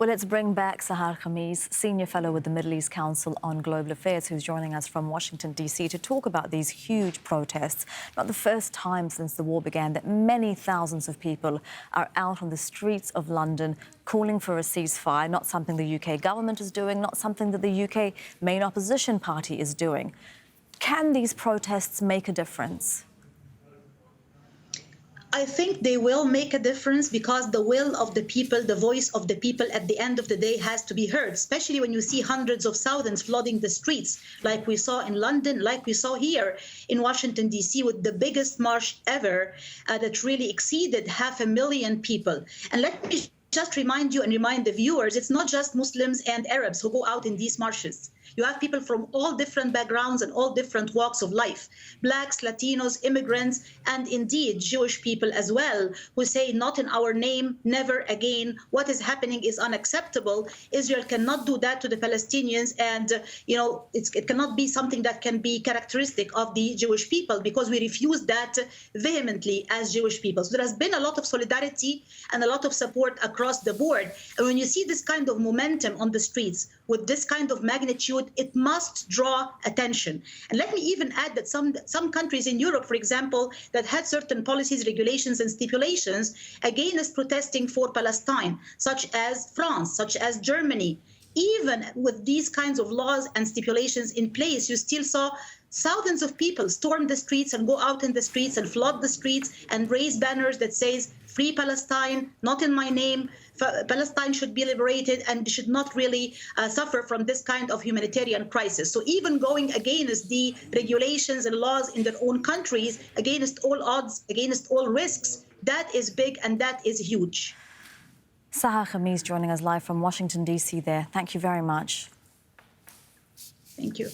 Well, let's bring back Sahar Khamis, Senior Fellow with the Middle East Council on Global Affairs, who's joining us from Washington, D.C. to talk about these huge protests. Not the first time since the war began that many thousands of people are out on the streets of London calling for a ceasefire, not something the UK government is doing, not something that the UK main opposition party is doing. Can these protests make a difference? I think they will make a difference because the will of the people, the voice of the people at the end of the day has to be heard, especially when you see hundreds of thousands flooding the streets like we saw in London, like we saw here in Washington, D.C. with the biggest march ever that really exceeded 500,000 people. And let me just remind you and remind the viewers, it's not just Muslims and Arabs who go out in these marches. You have people from all different backgrounds and all different walks of life, Blacks, Latinos, immigrants, and indeed Jewish people as well, who say not in our name, never again. What is happening is unacceptable. Israel cannot do that to the Palestinians. And, it cannot be something that can be characteristic of the Jewish people because we refuse that vehemently as Jewish people. So there has been a lot of solidarity and a lot of support across the board. And when you see this kind of momentum on the streets with this kind of magnitude, it must draw attention. And let me even add that some countries in Europe, for example, that had certain policies, regulations, and stipulations against protesting for Palestine, such as France, such as Germany. Even with these kinds of laws and stipulations in place, you still saw thousands of people storm the streets and go out in the streets and flood the streets and raise banners that says, "Free Palestine, not in my name. Palestine should be liberated and should not really suffer from this kind of humanitarian crisis." So even going against the regulations and laws in their own countries, against all odds, against all risks, that is big and that is huge. Sahar Khamis joining us live from Washington, D.C. there. Thank you very much. Thank you.